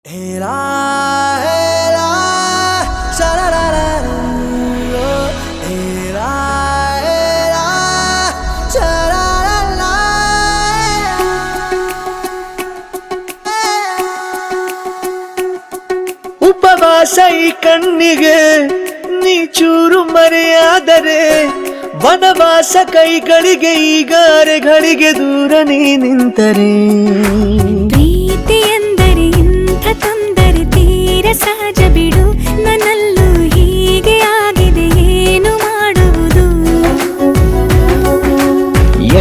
Era, era, sha-la-la-la-la, era, era, sha-la-la-la. ಉಪವಾಸ ಈ ಕಣ್ಣಿಗೆ ನೀ ಚೂರು ಮರೆಯಾದರೆ ವನವಾಸ ಕೈಗಳಿಗೆ ಈಗ ಅರೆಗಳಿಗೆ ದೂರ ನೀ ನಿಂತರೆ ಪ್ರೀತಿ ಎಂದರೆ ಇಂಥ ತೊಂದರೆ ತೀರ ಸಹಜ ಬಿಡು ನನ್ನಲ್ಲೂ ಹೀಗೆ ಆಗಿದೆ ಏನು ಮಾಡುವುದು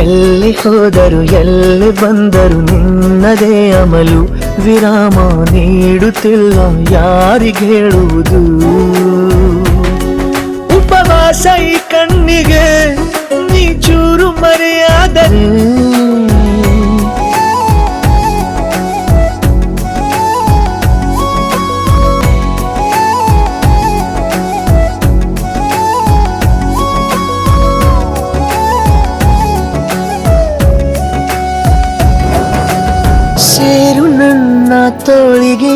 ಎಲ್ಲಿ ಹೋದರು ಎಲ್ಲಿ ಬಂದರು ನಿನ್ನದೇ ಅಮಲು ವಿರಾಮ ನೀಡುತ್ತಿಲ್ಲ ಯಾರಿಗೆ ಹೇಳುವುದು ಉಪವಾಸ ಈ ಕಣ್ಣಿಗೆ ನೀ ಚೂರು ಮರೆಯಾದರೆ ಸೇರು ನನ್ನ ತೋಳಿಗೆ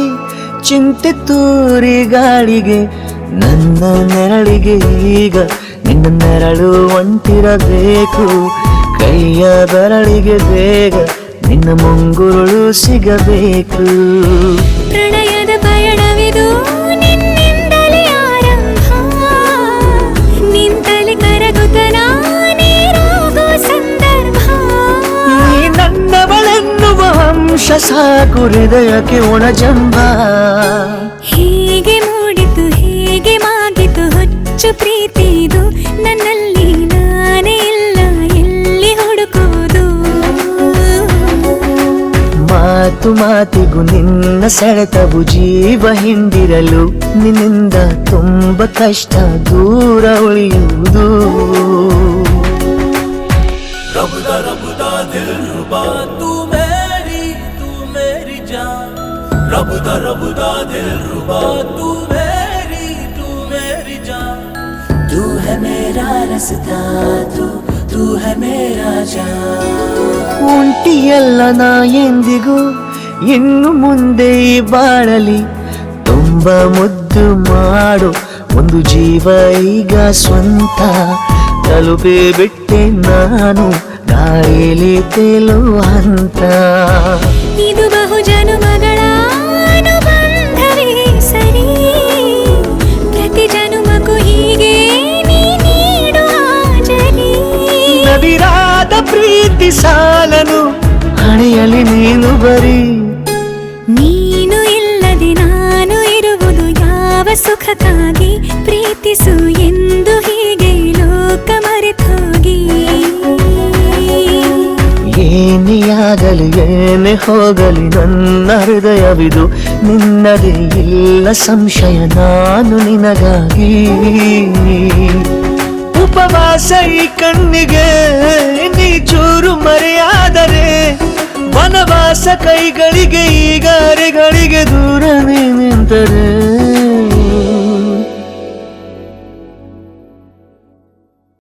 ಚಿಂತೆ ತೂರಿ ಗಾಳಿಗೆ ನನ್ನ ನೆರಳಿಗೆ ಈಗ ನಿನ್ನ ನೆರಳು ಒಂಟಿರಬೇಕು ಕೈಯ ಬೆರಳಿಗೆ ಬೇಗ ನಿನ್ನ ಮುಂಗುರುಳು ಸಿಗಬೇಕು ಪ್ರಣಯದ ಪಯಣವಿದು ನಿನ್ನಿಂದಲೇ ಆರಂಭ ನಿಂತಲೇ ಕರಗುತ್ತ ನೀರಾಗೋ ಸಂದರ್ಭ ನೀ ನನ್ನವಳೆನ್ನುವ ಅಂಶ ಸಾಕು ಹೃದಯಕ್ಕೆ ಒಣಜಂಬ ಹೀಗೆ ಮೂಡಿತು ಹೀಗೆ ಮಾಗಿತು ಹುಚ್ಚು ಪ್ರೀತಿದು ನನ್ನಲ್ಲಿ ನಾನೇ ಇಲ್ಲ ಎಲ್ಲಿ ಹುಡುಕುವುದು ಮಾತು ಮಾತಿಗೂ ನಿನ್ನ ಸೆಳೆತವು ಜೀವ ಹಿಂದಿರಲು ನಿನ್ನಿಂದ ತುಂಬ ಕಷ್ಟ ದೂರ ಉಳಿಯುವುದು रबदा दिल रुबा तू मेरी जान रबदा दिल रुबा तू मेरी जान तू है मेरा रास्ता तू है मेरा जान ಒಂಟಿಯಲ್ಲ ನಾ ಎಂದಿಗೂ ಇನ್ನು ಮುಂದೆ ಈ ಬಾಳಲಿ ತುಂಬ ಮುದ್ದು ಮಾಡು ಒಂದು ಜೀವ ಈಗ ಸ್ವಂತ ತಲುಪಿ ಬಿಟ್ಟೆ ನಾನು ಗಾಳಿಲಿ ತೇಲುವ ಹಂತ ಇದು ಬಹು ಜನುಮಗಳ ಅನುಬಂಧವೇ ಸರಿ ಪ್ರತಿ ಜನುಮಕ್ಕೂ ಹೀಗೆ ನೀ ನೀಡು ಹಾಜರಿ ನವಿರಾದ ಪ್ರೀತಿ ಸಾಲನು ಹಣೆಯಲ್ಲಿ ನೀನು ಬರೀ ನೀನು ಇಲ್ಲದೆ ನಾನು ಇರುವುದು ಯಾವ ಸುಖಕ್ಕಾಗಿ ಪ್ರೀತಿಸು ಎಂದು ಹೀಗೆ ಲೋಕ ಮರೆತೋಗಿ ಏನೇ ಆಗಲಿ ಏನೇ ಹೋಗಲಿ ನನ್ನ ಹೃದಯವಿದು ನಿನ್ನದೇ ಇಲ್ಲ ಸಂಶಯ ನಾನು ನಿನಗಾಗಿ ಉಪವಾಸ ಈ ಕಣ್ಣಿಗೆ ನೀ ಚೂರು ಮರೆಯಾದರೆ ವನವಾಸ ಕೈಗಳಿಗೆ ಈಗ ಅರೆಗಳಿಗೆ ದೂರ ನೀ ನಿಂತರೆ